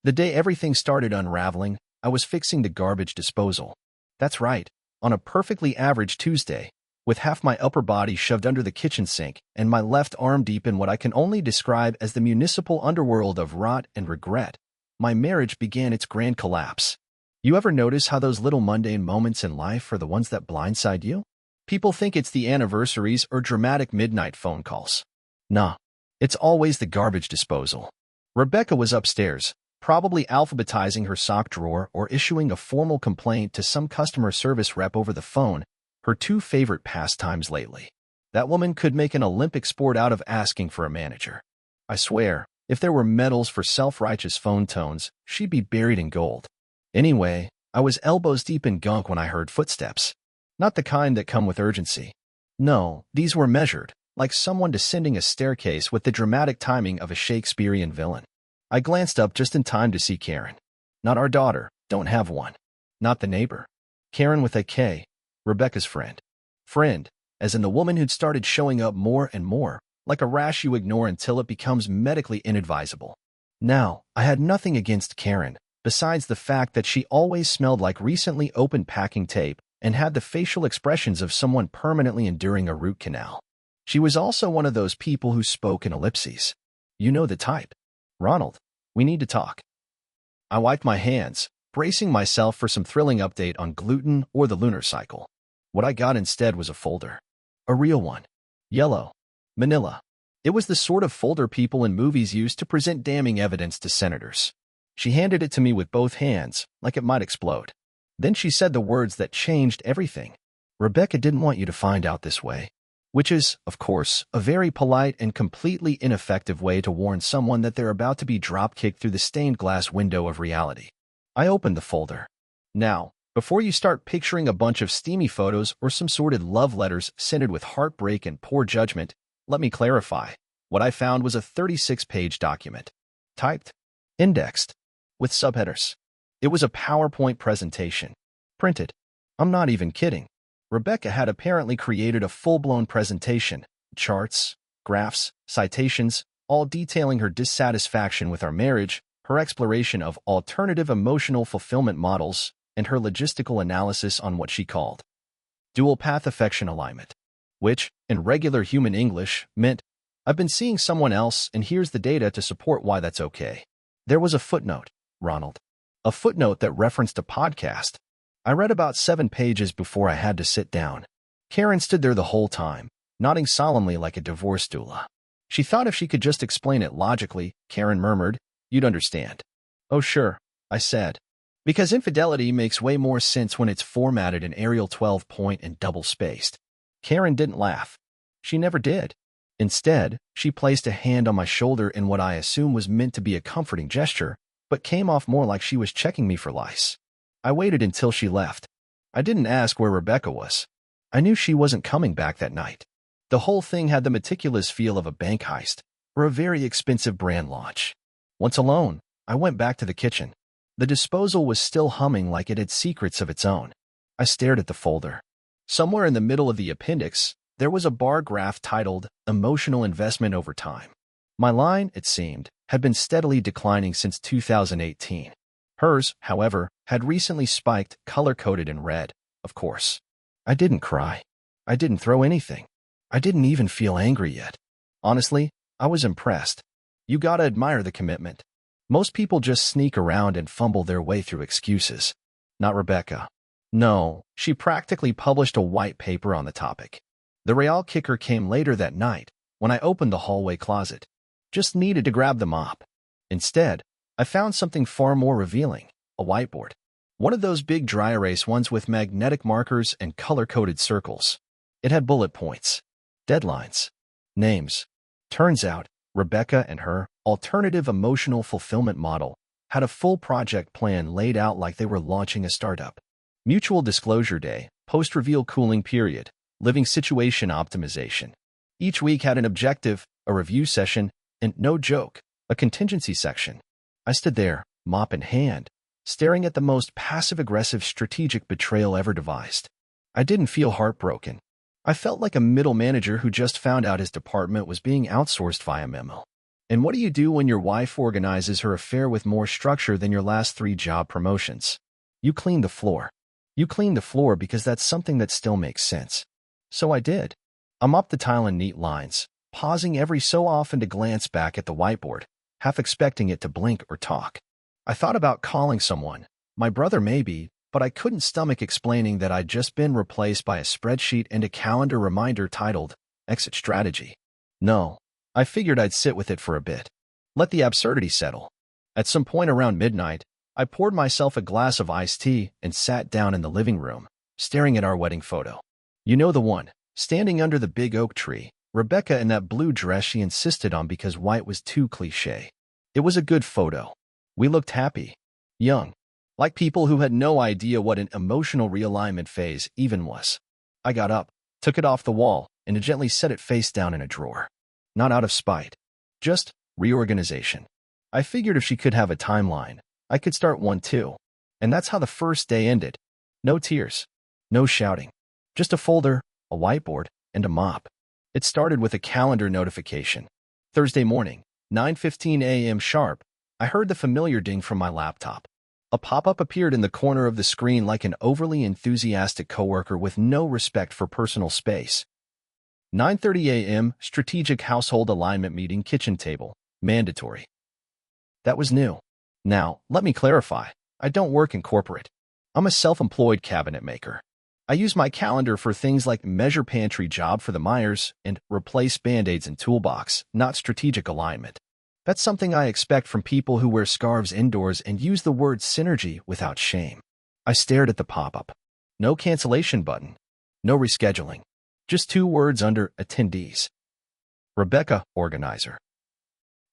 The day everything started unraveling, I was fixing the garbage disposal. That's right, on a perfectly average Tuesday, with half my upper body shoved under the kitchen sink and my left arm deep in what I can only describe as the municipal underworld of rot and regret, my marriage began its grand collapse. You ever notice how those little mundane moments in life are the ones that blindside you? People think it's the anniversaries or dramatic midnight phone calls. Nah, it's always the garbage disposal. Rebecca was upstairs, probably alphabetizing her sock drawer or issuing a formal complaint to some customer service rep over the phone, her two favorite pastimes lately. That woman could make an Olympic sport out of asking for a manager. I swear, if there were medals for self-righteous phone tones, she'd be buried in gold. Anyway, I was elbows deep in gunk when I heard footsteps. Not the kind that come with urgency. No, these were measured, like someone descending a staircase with the dramatic timing of a Shakespearean villain. I glanced up just in time to see Karen. Not our daughter, don't have one. Not the neighbor. Karen with a K, Rebecca's friend. Friend, as in the woman who'd started showing up more and more, like a rash you ignore until it becomes medically inadvisable. Now, I had nothing against Karen, besides the fact that she always smelled like recently opened packing tape and had the facial expressions of someone permanently enduring a root canal. She was also one of those people who spoke in ellipses. You know the type. Ronald, we need to talk. I wiped my hands, bracing myself for some thrilling update on gluten or the lunar cycle. What I got instead was a folder. A real one. Yellow. Manila. It was the sort of folder people in movies use to present damning evidence to senators. She handed it to me with both hands, like it might explode. Then she said the words that changed everything. Rebecca didn't want you to find out this way. Which is, of course, a very polite and completely ineffective way to warn someone that they're about to be drop-kicked through the stained glass window of reality. I opened the folder. Now, before you start picturing a bunch of steamy photos or some sordid love letters scented with heartbreak and poor judgment, let me clarify. What I found was a 36-page document. Typed. Indexed. With subheaders. It was a PowerPoint presentation. Printed. I'm not even kidding. Rebecca had apparently created a full-blown presentation, charts, graphs, citations, all detailing her dissatisfaction with our marriage, her exploration of alternative emotional fulfillment models, and her logistical analysis on what she called dual-path affection alignment, which, in regular human English, meant, I've been seeing someone else and here's the data to support why that's okay. There was a footnote, Ronald. A footnote that referenced a podcast. I read about 7 pages before I had to sit down. Karen stood there the whole time, nodding solemnly like a divorce doula. She thought if she could just explain it logically, Karen murmured, you'd understand. Oh sure, I said. Because infidelity makes way more sense when it's formatted in Arial 12-point and double-spaced. Karen didn't laugh. She never did. Instead, she placed a hand on my shoulder in what I assume was meant to be a comforting gesture, but came off more like she was checking me for lice. I waited until she left. I didn't ask where Rebecca was. I knew she wasn't coming back that night. The whole thing had the meticulous feel of a bank heist or a very expensive brand launch. Once alone, I went back to the kitchen. The disposal was still humming like it had secrets of its own. I stared at the folder. Somewhere in the middle of the appendix, there was a bar graph titled Emotional Investment Over Time. My line, it seemed, had been steadily declining since 2018. Hers, however, had recently spiked, color-coded in red, of course. I didn't cry. I didn't throw anything. I didn't even feel angry yet. Honestly, I was impressed. You gotta admire the commitment. Most people just sneak around and fumble their way through excuses. Not Rebecca. No, she practically published a white paper on the topic. The real kicker came later that night, when I opened the hallway closet. Just needed to grab the mop. Instead, I found something far more revealing, a whiteboard. One of those big dry erase ones with magnetic markers and color-coded circles. It had bullet points, deadlines, names. Turns out, Rebecca and her alternative emotional fulfillment model had a full project plan laid out like they were launching a startup. Mutual disclosure day, post-reveal cooling period, living situation optimization. Each week had an objective, a review session, and, no joke, a contingency section. I stood there, mop in hand, staring at the most passive-aggressive strategic betrayal ever devised. I didn't feel heartbroken. I felt like a middle manager who just found out his department was being outsourced via memo. And what do you do when your wife organizes her affair with more structure than your last 3 job promotions? You clean the floor. You clean the floor because that's something that still makes sense. So I did. I mopped the tile in neat lines, pausing every so often to glance back at the whiteboard, half expecting it to blink or talk. I thought about calling someone, my brother maybe, but I couldn't stomach explaining that I'd just been replaced by a spreadsheet and a calendar reminder titled Exit Strategy. No, I figured I'd sit with it for a bit. Let the absurdity settle. At some point around midnight, I poured myself a glass of iced tea and sat down in the living room, staring at our wedding photo. You know the one, standing under the big oak tree, Rebecca in that blue dress she insisted on because white was too cliché. It was a good photo. We looked happy, young, like people who had no idea what an emotional realignment phase even was. I got up, took it off the wall, and gently set it face down in a drawer. Not out of spite. Just reorganization. I figured if she could have a timeline, I could start one too. And that's how the first day ended. No tears. No shouting. Just a folder, a whiteboard, and a mop. It started with a calendar notification. Thursday morning, 9:15 a.m. sharp, I heard the familiar ding from my laptop. A pop-up appeared in the corner of the screen like an overly enthusiastic coworker with no respect for personal space. 9:30 a.m. Strategic Household Alignment Meeting Kitchen Table. Mandatory. That was new. Now, let me clarify. I don't work in corporate. I'm a self-employed cabinet maker. I use my calendar for things like measure pantry job for the Myers and replace Band-Aids in toolbox, not strategic alignment. That's something I expect from people who wear scarves indoors and use the word synergy without shame. I stared at the pop-up. No cancellation button. No rescheduling. Just 2 words under attendees. Rebecca, organizer.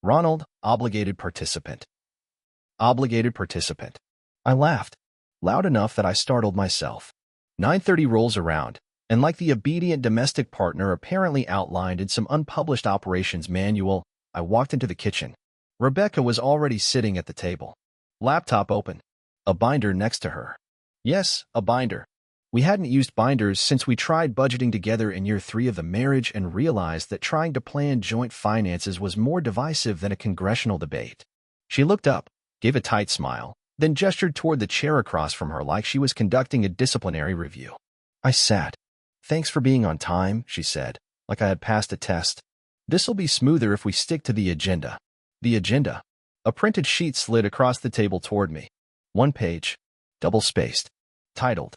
Ronald, obligated participant. Obligated participant. I laughed, loud enough that I startled myself. 9:30 rolls around, and like the obedient domestic partner apparently outlined in some unpublished operations manual, I walked into the kitchen. Rebecca was already sitting at the table. Laptop open. A binder next to her. Yes, a binder. We hadn't used binders since we tried budgeting together in year 3 of the marriage and realized that trying to plan joint finances was more divisive than a congressional debate. She looked up, gave a tight smile, then gestured toward the chair across from her like she was conducting a disciplinary review. I sat. Thanks for being on time, she said, like I had passed a test. This'll be smoother if we stick to the agenda. The agenda. A printed sheet slid across the table toward me. 1 page, double-spaced, titled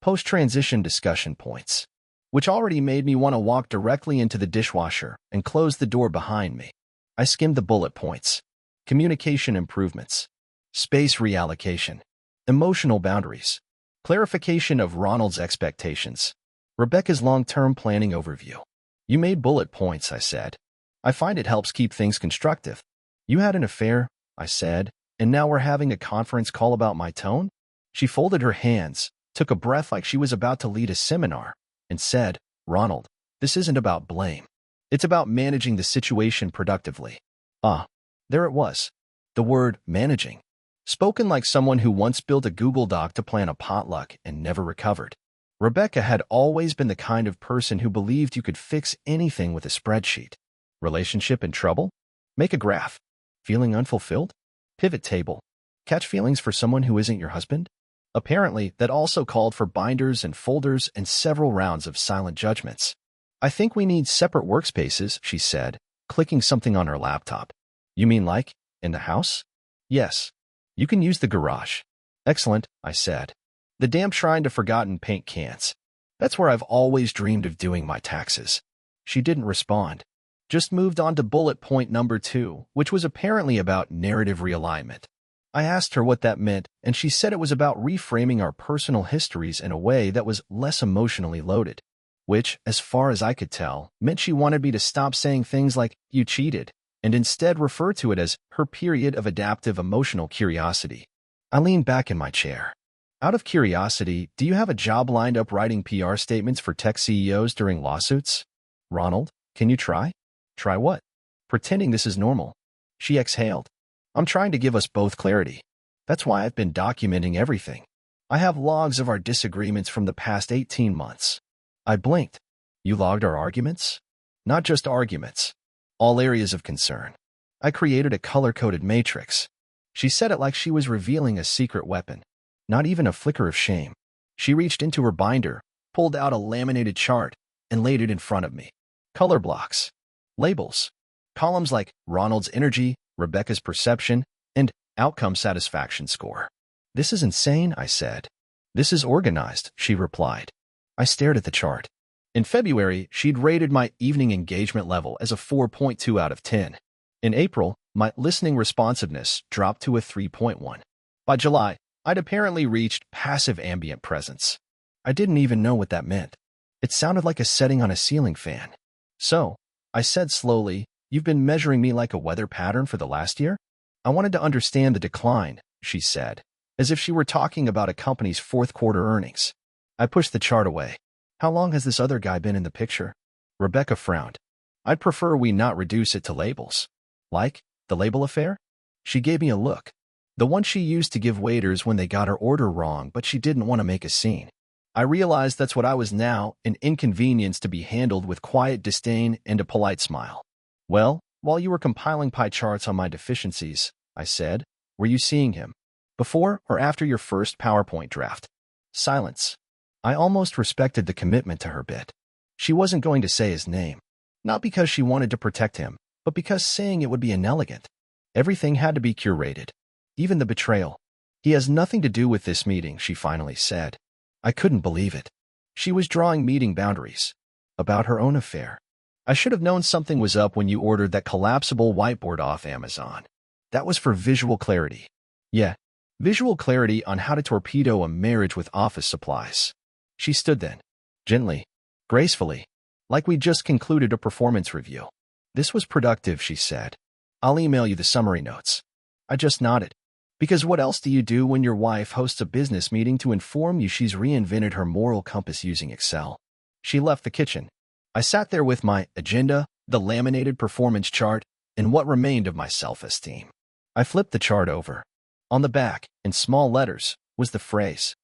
Post-Transition Discussion Points, which already made me want to walk directly into the dishwasher and close the door behind me. I skimmed the bullet points. Communication improvements. Space reallocation. Emotional boundaries. Clarification of Ronald's expectations. Rebecca's long-term planning overview. You made bullet points, I said. I find it helps keep things constructive. You had an affair, I said, and now we're having a conference call about my tone? She folded her hands, took a breath like she was about to lead a seminar, and said, Ronald, this isn't about blame. It's about managing the situation productively. There it was. The word managing. Spoken like someone who once built a Google Doc to plan a potluck and never recovered. Rebecca had always been the kind of person who believed you could fix anything with a spreadsheet. Relationship in trouble? Make a graph. Feeling unfulfilled? Pivot table. Catch feelings for someone who isn't your husband? Apparently, that also called for binders and folders and several rounds of silent judgments. I think we need separate workspaces, she said, clicking something on her laptop. You mean like, in the house? Yes. You can use the garage. Excellent, I said. The damn shrine to forgotten paint cans. That's where I've always dreamed of doing my taxes. She didn't respond. Just moved on to bullet point number 2, which was apparently about narrative realignment. I asked her what that meant, and she said it was about reframing our personal histories in a way that was less emotionally loaded, which, as far as I could tell, meant she wanted me to stop saying things like, you cheated, and instead refer to it as her period of adaptive emotional curiosity. I leaned back in my chair. Out of curiosity, do you have a job lined up writing PR statements for tech CEOs during lawsuits? Ronald, can you try? Try what? Pretending this is normal. She exhaled. I'm trying to give us both clarity. That's why I've been documenting everything. I have logs of our disagreements from the past 18 months. I blinked. You logged our arguments? Not just arguments. All areas of concern. I created a color-coded matrix. She said it like she was revealing a secret weapon. Not even a flicker of shame. She reached into her binder, pulled out a laminated chart, and laid it in front of me. Color blocks. Labels. Columns like Ronald's energy, Rebecca's perception, and outcome satisfaction score. This is insane, I said. This is organized, she replied. I stared at the chart. In February, she'd rated my evening engagement level as a 4.2 out of 10. In April, my listening responsiveness dropped to a 3.1. By July, I'd apparently reached passive ambient presence. I didn't even know what that meant. It sounded like a setting on a ceiling fan. So, I said slowly, you've been measuring me like a weather pattern for the last year? I wanted to understand the decline, she said, as if she were talking about a company's fourth quarter earnings. I pushed the chart away. How long has this other guy been in the picture? Rebecca frowned. I'd prefer we not reduce it to labels. Like, the label affair? She gave me a look. The one she used to give waiters when they got her order wrong, but she didn't want to make a scene. I realized that's what I was now, an inconvenience to be handled with quiet disdain and a polite smile. Well, while you were compiling pie charts on my deficiencies, I said, were you seeing him? Before or after your first PowerPoint draft? Silence. I almost respected the commitment to her bit. She wasn't going to say his name. Not because she wanted to protect him, but because saying it would be inelegant. Everything had to be curated. Even the betrayal. He has nothing to do with this meeting, she finally said. I couldn't believe it. She was drawing meeting boundaries. About her own affair. I should have known something was up when you ordered that collapsible whiteboard off Amazon. That was for visual clarity. Yeah, visual clarity on how to torpedo a marriage with office supplies. She stood then, gently, gracefully, like we'd just concluded a performance review. This was productive, she said. I'll email you the summary notes. I just nodded. Because what else do you do when your wife hosts a business meeting to inform you she's reinvented her moral compass using Excel? She left the kitchen. I sat there with my agenda, the laminated performance chart, and what remained of my self-esteem. I flipped the chart over. On the back, in small letters, was the phrase,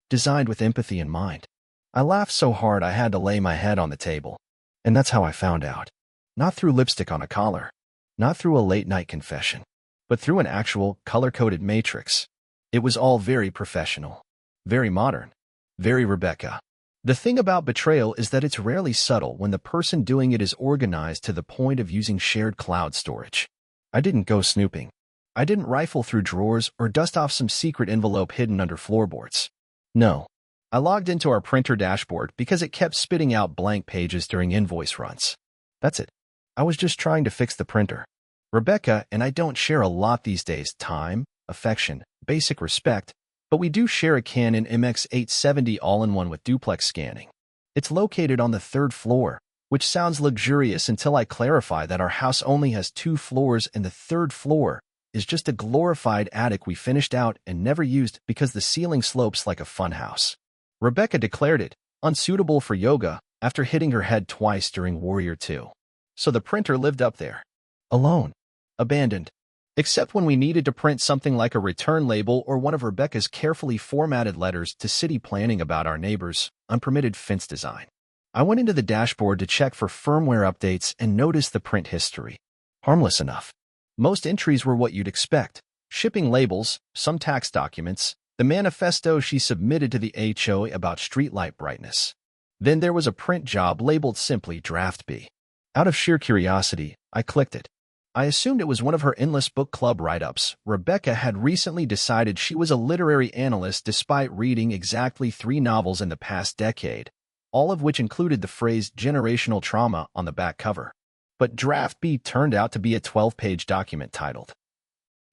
designed with empathy in mind. I laughed so hard I had to lay my head on the table. And that's how I found out. Not through lipstick on a collar. Not through a late-night confession. But through an actual, color-coded matrix. It was all very professional. Very modern. Very Rebecca. The thing about betrayal is that it's rarely subtle when the person doing it is organized to the point of using shared cloud storage. I didn't go snooping. I didn't rifle through drawers or dust off some secret envelope hidden under floorboards. No. I logged into our printer dashboard because it kept spitting out blank pages during invoice runs. That's it. I was just trying to fix the printer. Rebecca and I don't share a lot these days. Time, affection, basic respect, but we do share a Canon MX870 all-in-one with duplex scanning. It's located on the 3rd floor, which sounds luxurious until I clarify that our house only has 2 floors and the 3rd floor is just a glorified attic we finished out and never used because the ceiling slopes like a funhouse. Rebecca declared it unsuitable for yoga after hitting her head twice during Warrior 2. So the printer lived up there. Alone. Abandoned. Except when we needed to print something like a return label or one of Rebecca's carefully formatted letters to city planning about our neighbor's unpermitted fence design. I went into the dashboard to check for firmware updates and noticed the print history. Harmless enough. Most entries were what you'd expect. Shipping labels, some tax documents, the manifesto she submitted to the HOA about streetlight brightness. Then there was a print job labeled simply Draft B. Out of sheer curiosity, I clicked it. I assumed it was one of her endless book club write-ups. Rebecca had recently decided she was a literary analyst despite reading exactly 3 novels in the past decade, all of which included the phrase generational trauma on the back cover. But Draft B turned out to be a 12-page document titled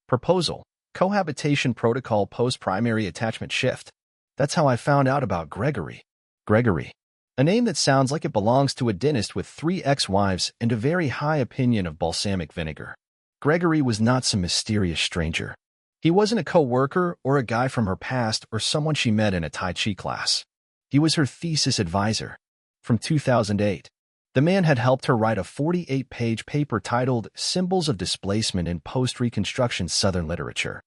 Proposal, Cohabitation Protocol Post-Primary Attachment Shift. That's how I found out about Gregory. Gregory. A name that sounds like it belongs to a dentist with 3 ex-wives and a very high opinion of balsamic vinegar. Gregory was not some mysterious stranger. He wasn't a co-worker or a guy from her past or someone she met in a Tai Chi class. He was her thesis advisor. From 2008. The man had helped her write a 48-page paper titled Symbols of Displacement in Post-Reconstruction Southern Literature,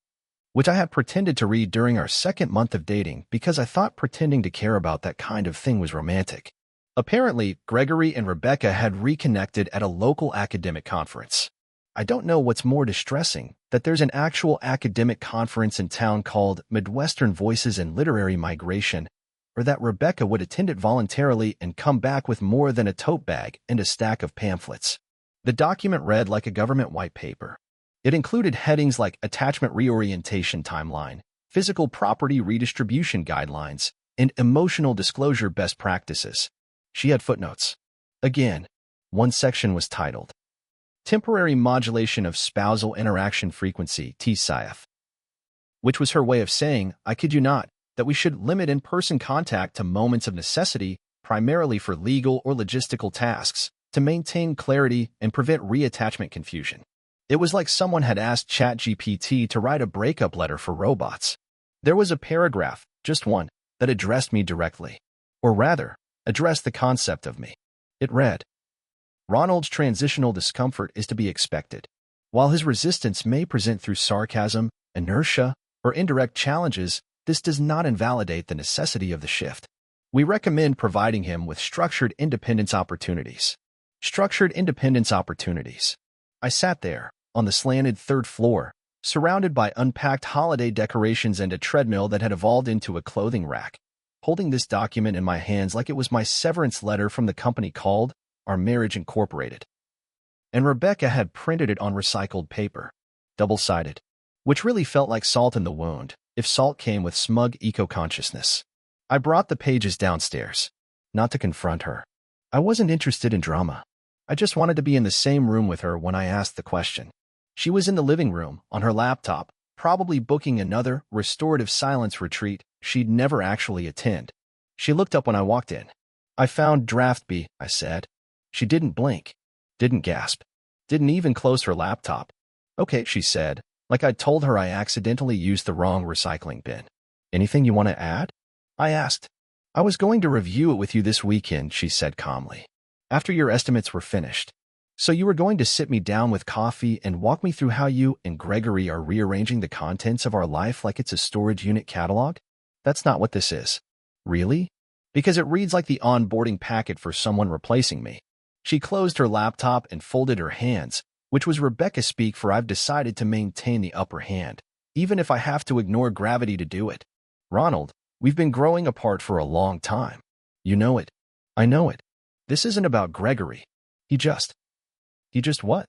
which I had pretended to read during our 2nd month of dating because I thought pretending to care about that kind of thing was romantic. Apparently, Gregory and Rebecca had reconnected at a local academic conference. I don't know what's more distressing, that there's an actual academic conference in town called Midwestern Voices and Literary Migration, or that Rebecca would attend it voluntarily and come back with more than a tote bag and a stack of pamphlets. The document read like a government white paper. It included headings like Attachment Reorientation Timeline, Physical Property Redistribution Guidelines, and Emotional Disclosure Best Practices. She had footnotes. Again, one section was titled, Temporary Modulation of Spousal Interaction Frequency, TSIF, which was her way of saying, I kid you not, that we should limit in-person contact to moments of necessity, primarily for legal or logistical tasks, to maintain clarity and prevent reattachment confusion. It was like someone had asked ChatGPT to write a breakup letter for robots. There was a paragraph, just one, that addressed me directly. Or rather, addressed the concept of me. It read, Ronald's transitional discomfort is to be expected. While his resistance may present through sarcasm, inertia, or indirect challenges, this does not invalidate the necessity of the shift. We recommend providing him with structured independence opportunities. Structured independence opportunities. I sat there, on the slanted third floor, surrounded by unpacked holiday decorations and a treadmill that had evolved into a clothing rack, holding this document in my hands like it was my severance letter from the company called Our Marriage Incorporated. And Rebecca had printed it on recycled paper, double-sided, which really felt like salt in the wound, if salt came with smug eco-consciousness. I brought the pages downstairs, not to confront her. I wasn't interested in drama. I just wanted to be in the same room with her when I asked the question. She was in the living room, on her laptop, probably booking another restorative silence retreat she'd never actually attend. She looked up when I walked in. I found draft B, I said. She didn't blink, didn't gasp, didn't even close her laptop. Okay, she said, like I'd told her I accidentally used the wrong recycling bin. Anything you want to add? I asked. I was going to review it with you this weekend, she said calmly, after your estimates were finished. So you were going to sit me down with coffee and walk me through how you and Gregory are rearranging the contents of our life like it's a storage unit catalog? That's not what this is. Really? Because it reads like the onboarding packet for someone replacing me. She closed her laptop and folded her hands, which was Rebecca speak for I've decided to maintain the upper hand, even if I have to ignore gravity to do it. Ronald, we've been growing apart for a long time. You know it. I know it. This isn't about Gregory. He just what?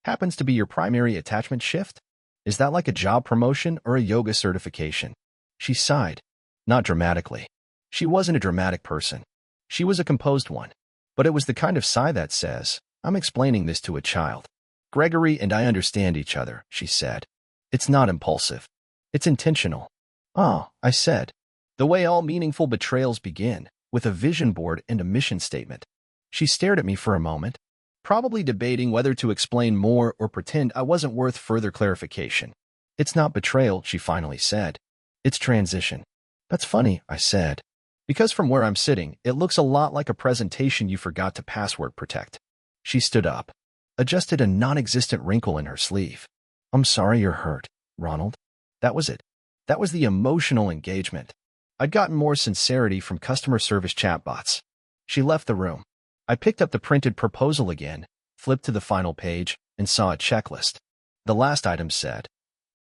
Happens to be your primary attachment shift? Is that like a job promotion or a yoga certification? She sighed. Not dramatically. She wasn't a dramatic person. She was a composed one. But it was the kind of sigh that says, I'm explaining this to a child. Gregory and I understand each other, she said. It's not impulsive. It's intentional. Ah, I said. The way all meaningful betrayals begin, with a vision board and a mission statement. She stared at me for a moment, probably debating whether to explain more or pretend I wasn't worth further clarification. It's not betrayal, she finally said. It's transition. That's funny, I said. Because from where I'm sitting, it looks a lot like a presentation you forgot to password protect. She stood up, adjusted a non-existent wrinkle in her sleeve. I'm sorry you're hurt, Ronald. That was it. That was the emotional engagement. I'd gotten more sincerity from customer service chatbots. She left the room. I picked up the printed proposal again, flipped to the final page, and saw a checklist. The last item said,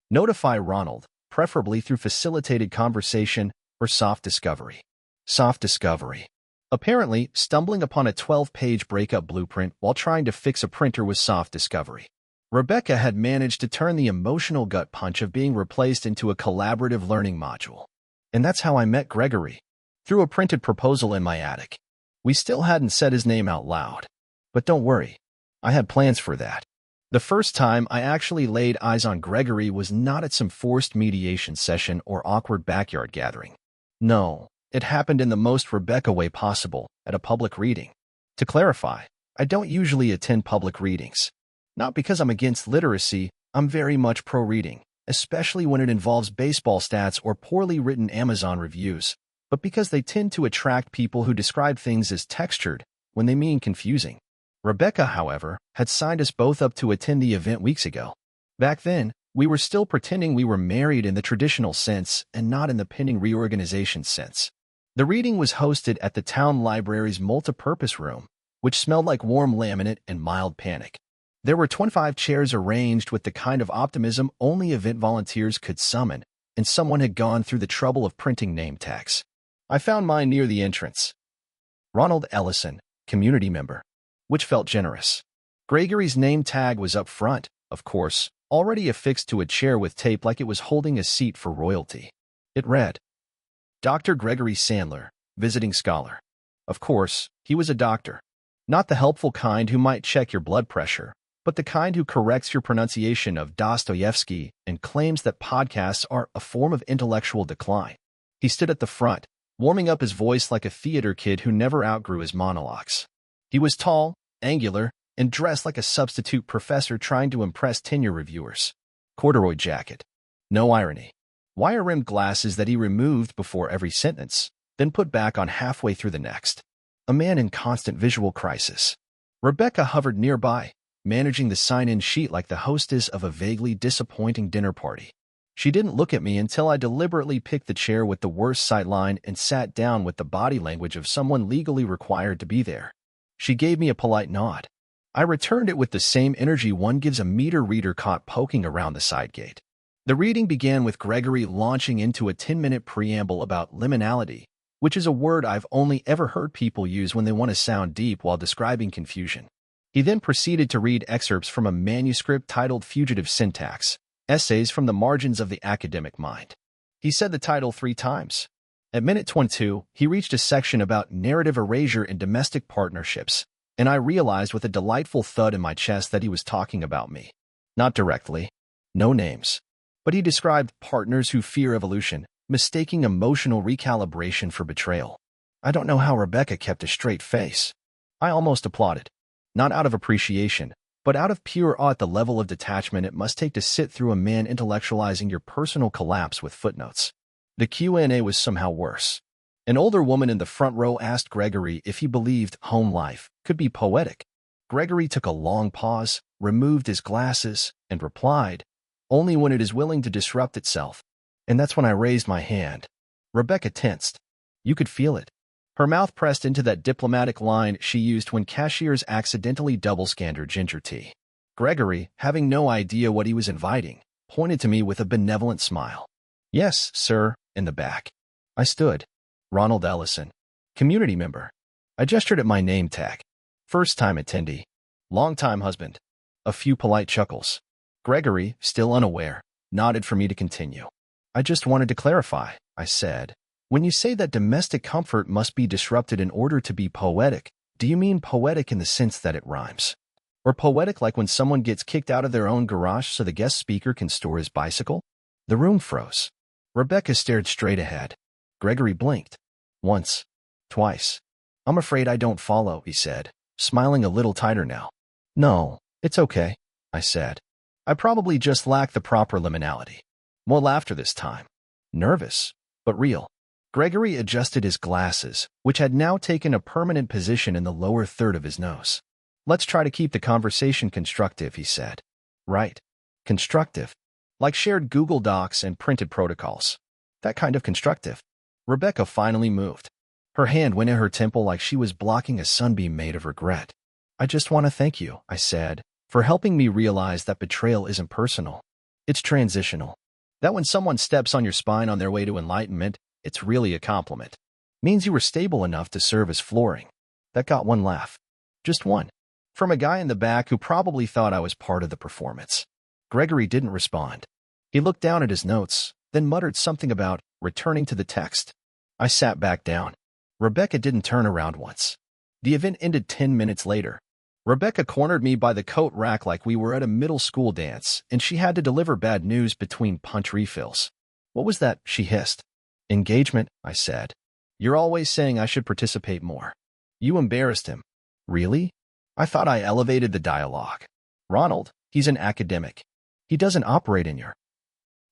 Notify Ronald, preferably through facilitated conversation or soft discovery. Soft discovery. Apparently, stumbling upon a 12-page breakup blueprint while trying to fix a printer was soft discovery. Rebecca had managed to turn the emotional gut punch of being replaced into a collaborative learning module. And that's how I met Gregory, through a printed proposal in my attic. We still hadn't said his name out loud. But don't worry, I had plans for that. The first time I actually laid eyes on Gregory was not at some forced mediation session or awkward backyard gathering. No, it happened in the most Rebecca way possible, at a public reading. To clarify, I don't usually attend public readings. Not because I'm against literacy, I'm very much pro-reading, especially when it involves baseball stats or poorly written Amazon reviews, but because they tend to attract people who describe things as textured when they mean confusing. Rebecca, however, had signed us both up to attend the event weeks ago. Back then, we were still pretending we were married in the traditional sense and not in the pending reorganization sense. The reading was hosted at the town library's multipurpose room, which smelled like warm laminate and mild panic. There were 25 chairs arranged with the kind of optimism only event volunteers could summon, and someone had gone through the trouble of printing name tags. I found mine near the entrance. Ronald Ellison, community member, which felt generous. Gregory's name tag was up front, of course, already affixed to a chair with tape like it was holding a seat for royalty. It read, Dr. Gregory Sandler, visiting scholar. Of course, he was a doctor. Not the helpful kind who might check your blood pressure, but the kind who corrects your pronunciation of Dostoevsky and claims that podcasts are a form of intellectual decline. He stood at the front, warming up his voice like a theater kid who never outgrew his monologues. He was tall, angular, and dressed like a substitute professor trying to impress tenure reviewers. Corduroy jacket. No irony. Wire-rimmed glasses that he removed before every sentence, then put back on halfway through the next. A man in constant visual crisis. Rebecca hovered nearby, managing the sign-in sheet like the hostess of a vaguely disappointing dinner party. She didn't look at me until I deliberately picked the chair with the worst sightline and sat down with the body language of someone legally required to be there. She gave me a polite nod. I returned it with the same energy one gives a meter reader caught poking around the side gate. The reading began with Gregory launching into a 10-minute preamble about liminality, which is a word I've only ever heard people use when they want to sound deep while describing confusion. He then proceeded to read excerpts from a manuscript titled Fugitive Syntax, Essays from the Margins of the Academic Mind. He said the title 3 times. At minute 22, he reached a section about narrative erasure in domestic partnerships, and I realized with a delightful thud in my chest that he was talking about me. Not directly. No names. But he described partners who fear evolution, mistaking emotional recalibration for betrayal. I don't know how Rebecca kept a straight face. I almost applauded. Not out of appreciation, but out of pure awe at the level of detachment it must take to sit through a man intellectualizing your personal collapse with footnotes. The Q&A was somehow worse. An older woman in the front row asked Gregory if he believed home life could be poetic. Gregory took a long pause, removed his glasses, and replied, only when it is willing to disrupt itself. And that's when I raised my hand. Rebecca tensed. You could feel it. Her mouth pressed into that diplomatic line she used when cashiers accidentally double-scanned her ginger tea. Gregory, having no idea what he was inviting, pointed to me with a benevolent smile. Yes, sir, in the back. I stood. Ronald Ellison. Community member. I gestured at my name tag. First-time attendee. Long-time husband. A few polite chuckles. Gregory, still unaware, nodded for me to continue. I just wanted to clarify, I said. When you say that domestic comfort must be disrupted in order to be poetic, do you mean poetic in the sense that it rhymes? Or poetic like when someone gets kicked out of their own garage so the guest speaker can store his bicycle? The room froze. Rebecca stared straight ahead. Gregory blinked. Once. Twice. I'm afraid I don't follow, he said, smiling a little tighter now. No, it's okay, I said. I probably just lack the proper liminality. More laughter this time. Nervous, but real. Gregory adjusted his glasses, which had now taken a permanent position in the lower third of his nose. Let's try to keep the conversation constructive, he said. Right. Constructive. Like shared Google Docs and printed protocols. That kind of constructive. Rebecca finally moved. Her hand went at her temple like she was blocking a sunbeam made of regret. I just want to thank you, I said, for helping me realize that betrayal isn't personal. It's transitional. That when someone steps on your spine on their way to enlightenment, it's really a compliment. Means you were stable enough to serve as flooring. That got one laugh. Just one. From a guy in the back who probably thought I was part of the performance. Gregory didn't respond. He looked down at his notes, then muttered something about returning to the text. I sat back down. Rebecca didn't turn around once. The event ended 10 minutes later. Rebecca cornered me by the coat rack like we were at a middle school dance, and she had to deliver bad news between punch refills. What was that? She hissed. Engagement, I said. You're always saying I should participate more. You embarrassed him. Really? I thought I elevated the dialogue. Ronald, he's an academic. He doesn't operate in your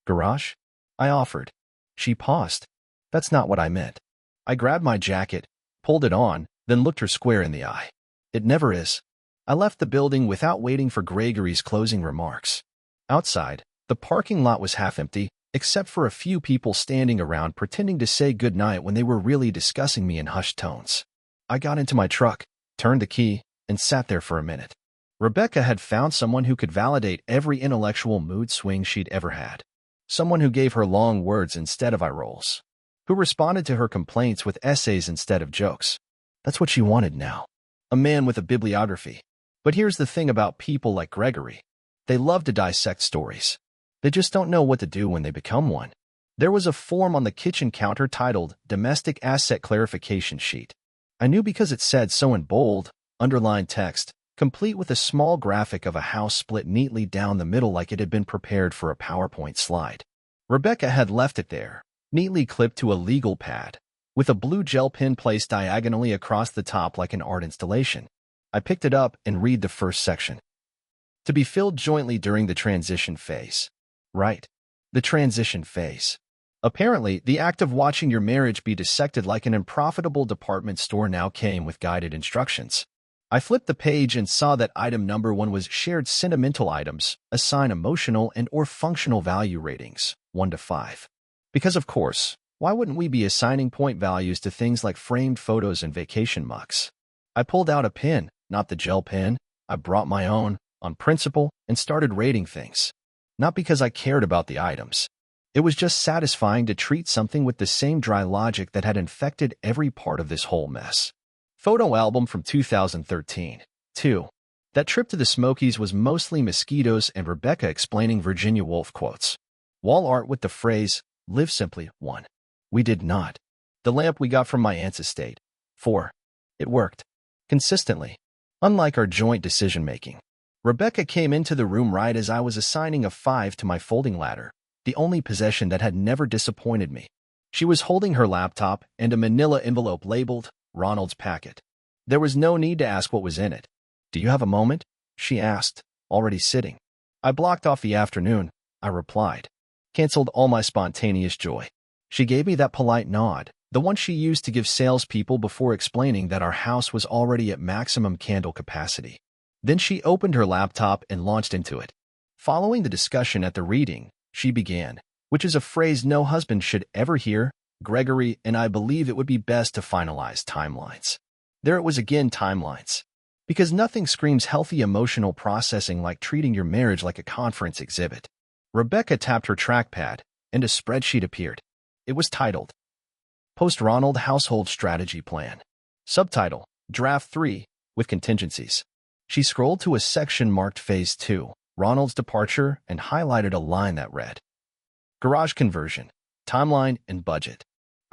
garage? I offered. She paused. That's not what I meant. I grabbed my jacket, pulled it on, then looked her square in the eye. It never is. I left the building without waiting for Gregory's closing remarks. Outside, the parking lot was half empty, except for a few people standing around pretending to say goodnight when they were really discussing me in hushed tones. I got into my truck, turned the key, and sat there for a minute. Rebecca had found someone who could validate every intellectual mood swing she'd ever had. Someone who gave her long words instead of eye rolls. Who responded to her complaints with essays instead of jokes. That's what she wanted now. A man with a bibliography. But here's the thing about people like Gregory. They love to dissect stories. They just don't know what to do when they become one. There was a form on the kitchen counter titled Domestic Asset Clarification Sheet. I knew because it said so in bold, underlined text, complete with a small graphic of a house split neatly down the middle like it had been prepared for a PowerPoint slide. Rebecca had left it there, neatly clipped to a legal pad, with a blue gel pen placed diagonally across the top like an art installation. I picked it up and read the first section. To be filled jointly during the transition phase. Right. The transition phase. Apparently, the act of watching your marriage be dissected like an unprofitable department store now came with guided instructions. I flipped the page and saw that item number 1 was shared sentimental items, assign emotional and or functional value ratings, 1 to 5. Because of course, why wouldn't we be assigning point values to things like framed photos and vacation mugs? I pulled out a pen, not the gel pen. I brought my own, on principle, and started rating things. Not because I cared about the items. It was just satisfying to treat something with the same dry logic that had infected every part of this whole mess. Photo album from 2013. 2. That trip to the Smokies was mostly mosquitoes and Rebecca explaining Virginia Woolf quotes. Wall art with the phrase, live simply, 1. We did not. The lamp we got from my aunt's estate. 4. It worked. Consistently. Unlike our joint decision-making. Rebecca came into the room right as I was assigning a 5 to my folding ladder, the only possession that had never disappointed me. She was holding her laptop and a manila envelope labeled Ronald's packet. There was no need to ask what was in it. Do you have a moment? She asked, already sitting. I blocked off the afternoon, I replied. Canceled all my spontaneous joy. She gave me that polite nod, the one she used to give salespeople before explaining that our house was already at maximum candle capacity. Then she opened her laptop and launched into it. Following the discussion at the reading, she began, which is a phrase no husband should ever hear. Gregory and I believe it would be best to finalize timelines. There it was again, timelines. Because nothing screams healthy emotional processing like treating your marriage like a conference exhibit. Rebecca tapped her trackpad, and a spreadsheet appeared. It was titled, Post-Ronald Household Strategy Plan. Subtitle, Draft 3, with contingencies. She scrolled to a section marked Phase 2, Ronald's departure, and highlighted a line that read, Garage conversion, timeline, and budget.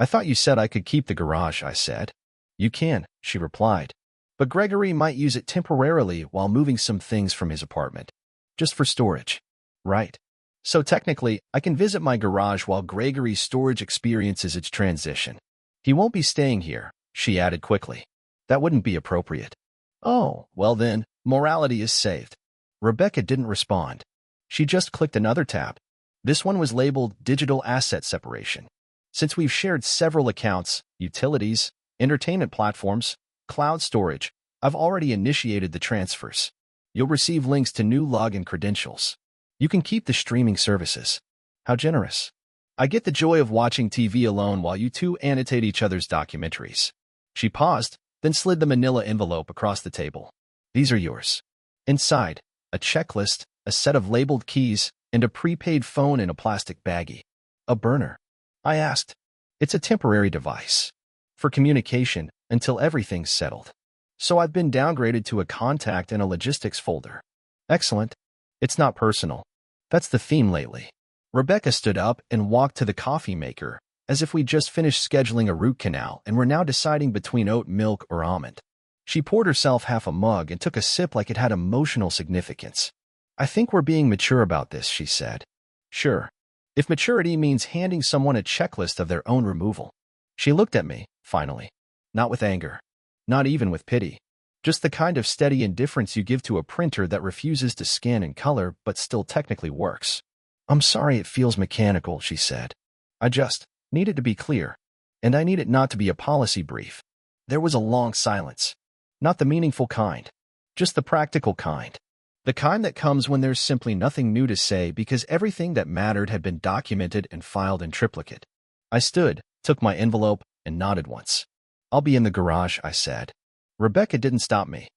I thought you said I could keep the garage, I said. You can, she replied. But Gregory might use it temporarily while moving some things from his apartment. Just for storage. Right. So technically, I can visit my garage while Gregory's storage experiences its transition. He won't be staying here, she added quickly. That wouldn't be appropriate. Oh, well then, morality is saved. Rebecca didn't respond. She just clicked another tab. This one was labeled Digital Asset Separation. Since we've shared several accounts, utilities, entertainment platforms, cloud storage, I've already initiated the transfers. You'll receive links to new login credentials. You can keep the streaming services. How generous. I get the joy of watching TV alone while you two annotate each other's documentaries. She paused, then slid the manila envelope across the table. These are yours. Inside, a checklist, a set of labeled keys, and a prepaid phone in a plastic baggie. A burner. I asked. It's a temporary device. For communication, until everything's settled. So I've been downgraded to a contact and a logistics folder. Excellent. It's not personal. That's the theme lately. Rebecca stood up and walked to the coffee maker, as if we'd just finished scheduling a root canal and were now deciding between oat milk or almond. She poured herself half a mug and took a sip like it had emotional significance. I think we're being mature about this, she said. Sure. If maturity means handing someone a checklist of their own removal. She looked at me, finally. Not with anger. Not even with pity. Just the kind of steady indifference you give to a printer that refuses to scan in color but still technically works. I'm sorry it feels mechanical, she said. I just need it to be clear. And I need it not to be a policy brief. There was a long silence. Not the meaningful kind. Just the practical kind. The kind that comes when there's simply nothing new to say because everything that mattered had been documented and filed in triplicate. I stood, took my envelope, and nodded once. I'll be in the garage, I said. Rebecca didn't stop me.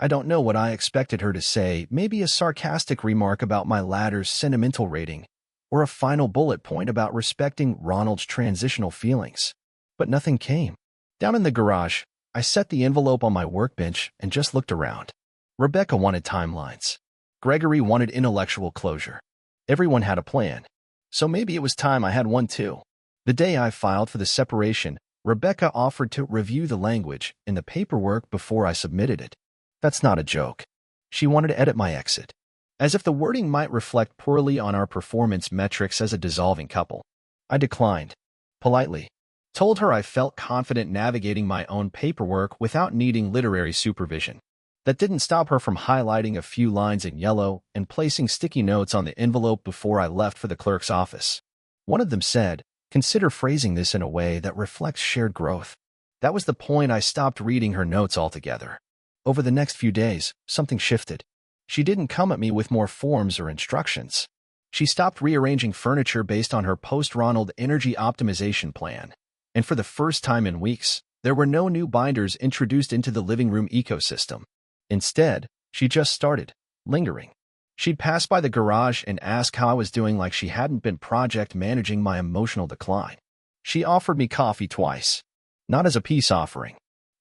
I don't know what I expected her to say, maybe a sarcastic remark about my ladder's sentimental rating, or a final bullet point about respecting Ronald's transitional feelings. But nothing came. Down in the garage, I set the envelope on my workbench and just looked around. Rebecca wanted timelines. Gregory wanted intellectual closure. Everyone had a plan. So maybe it was time I had one too. The day I filed for the separation, Rebecca offered to review the language in the paperwork before I submitted it. That's not a joke. She wanted to edit my exit, as if the wording might reflect poorly on our performance metrics as a dissolving couple. I declined, politely. Told her I felt confident navigating my own paperwork without needing literary supervision. That didn't stop her from highlighting a few lines in yellow and placing sticky notes on the envelope before I left for the clerk's office. One of them said, "Consider phrasing this in a way that reflects shared growth." That was the point I stopped reading her notes altogether. Over the next few days, something shifted. She didn't come at me with more forms or instructions. She stopped rearranging furniture based on her post-Ronald energy optimization plan. And for the first time in weeks, there were no new binders introduced into the living room ecosystem. Instead, she just started, lingering. She'd pass by the garage and ask how I was doing like she hadn't been project managing my emotional decline. She offered me coffee twice. Not as a peace offering.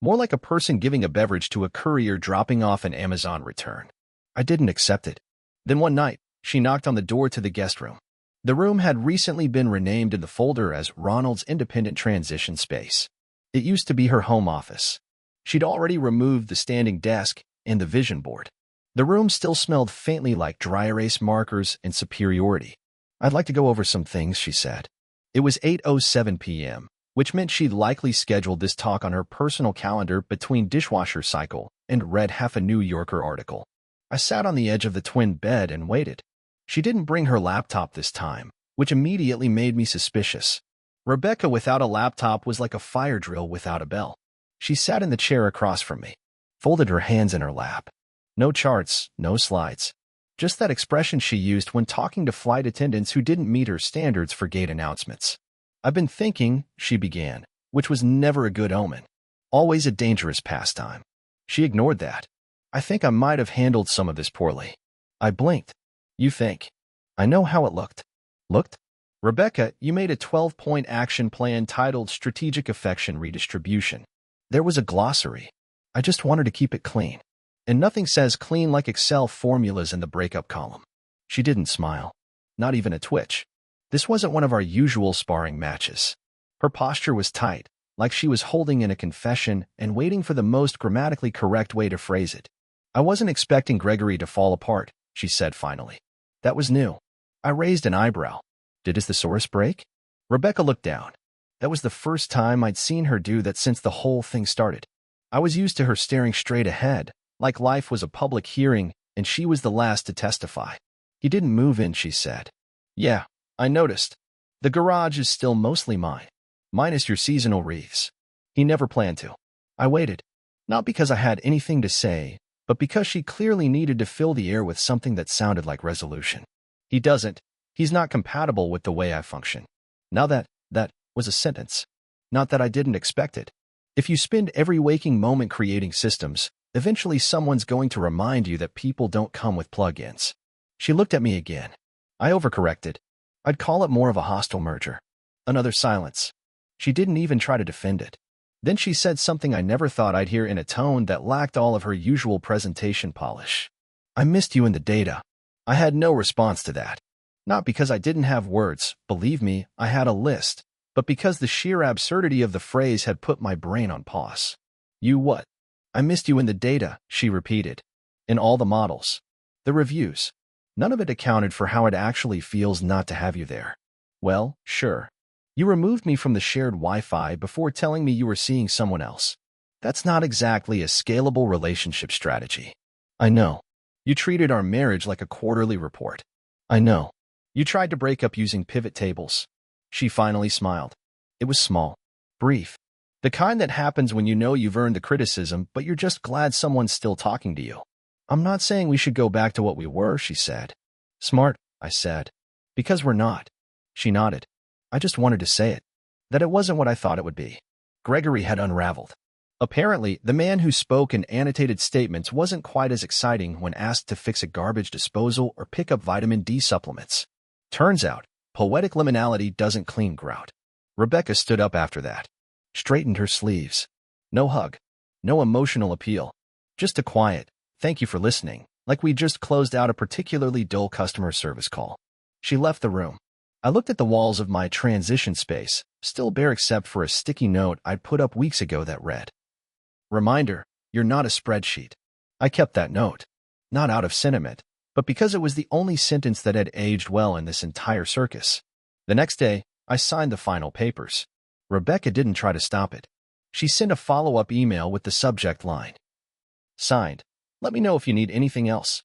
More like a person giving a beverage to a courier dropping off an Amazon return. I didn't accept it. Then one night, she knocked on the door to the guest room. The room had recently been renamed in the folder as Ronald's Independent Transition Space. It used to be her home office. She'd already removed the standing desk and the vision board. The room still smelled faintly like dry erase markers and superiority. "I'd like to go over some things," she said. It was 8:07 p.m., which meant she'd likely scheduled this talk on her personal calendar between dishwasher cycle and read half a New Yorker article. I sat on the edge of the twin bed and waited. She didn't bring her laptop this time, which immediately made me suspicious. Rebecca without a laptop was like a fire drill without a bell. She sat in the chair across from me, folded her hands in her lap. No charts, no slides. Just that expression she used when talking to flight attendants who didn't meet her standards for gate announcements. "I've been thinking," she began, which was never a good omen. Always a dangerous pastime. She ignored that. "I think I might have handled some of this poorly." I blinked. "You think?" "I know how it looked." "Looked?" "Rebecca, you made a 12-point action plan titled Strategic Affection Redistribution. There was a glossary. I just wanted to keep it clean. And nothing says clean like Excel formulas in the breakup column." She didn't smile. Not even a twitch. This wasn't one of our usual sparring matches. Her posture was tight, like she was holding in a confession and waiting for the most grammatically correct way to phrase it. "I wasn't expecting Gregory to fall apart," she said finally. That was new. I raised an eyebrow. "Did his thesaurus break?" Rebecca looked down. That was the first time I'd seen her do that since the whole thing started. I was used to her staring straight ahead, like life was a public hearing and she was the last to testify. "He didn't move in," she said. "Yeah, I noticed. The garage is still mostly mine, minus your seasonal wreaths. He never planned to." I waited, not because I had anything to say, but because she clearly needed to fill the air with something that sounded like resolution. "He doesn't. He's not compatible with the way I function." Now that was a sentence. Not that I didn't expect it. If you spend every waking moment creating systems, eventually someone's going to remind you that people don't come with plugins. She looked at me again. I overcorrected. I'd call it more of a hostile merger. Another silence. She didn't even try to defend it. Then she said something I never thought I'd hear in a tone that lacked all of her usual presentation polish. "I missed you in the data." I had no response to that. Not because I didn't have words, believe me, I had a list, but because the sheer absurdity of the phrase had put my brain on pause. "You what?" "I missed you in the data," she repeated. "In all the models. The reviews. None of it accounted for how it actually feels not to have you there." "Well, sure. You removed me from the shared Wi-Fi before telling me you were seeing someone else. That's not exactly a scalable relationship strategy." "I know. You treated our marriage like a quarterly report." "I know. You tried to break up using pivot tables." She finally smiled. It was small, brief. The kind that happens when you know you've earned the criticism, but you're just glad someone's still talking to you. "I'm not saying we should go back to what we were," she said. "Smart," I said. "Because we're not." She nodded. I just wanted to say it. That it wasn't what I thought it would be. Gregory had unraveled. Apparently, the man who spoke in annotated statements wasn't quite as exciting when asked to fix a garbage disposal or pick up vitamin D supplements. Turns out, poetic liminality doesn't clean grout. Rebecca stood up after that, straightened her sleeves. No hug, no emotional appeal, just a quiet, "Thank you for listening," like we just closed out a particularly dull customer service call. She left the room. I looked at the walls of my transition space, still bare except for a sticky note I'd put up weeks ago that read, "Reminder, you're not a spreadsheet." I kept that note, not out of sentiment, but because it was the only sentence that had aged well in this entire circus. The next day, I signed the final papers. Rebecca didn't try to stop it. She sent a follow-up email with the subject line, "Signed. Let me know if you need anything else."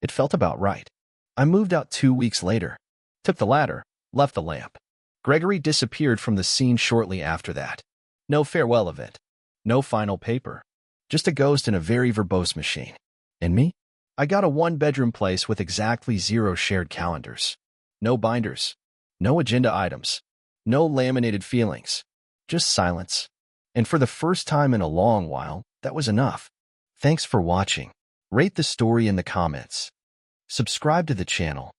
It felt about right. I moved out 2 weeks later, took the ladder, left the lamp. Gregory disappeared from the scene shortly after that. No farewell event. No final paper. Just a ghost in a very verbose machine. And me? I got a one-bedroom place with exactly 0 shared calendars. No binders. No agenda items. No laminated feelings. Just silence. And for the first time in a long while, that was enough. Thanks for watching. Rate the story in the comments. Subscribe to the channel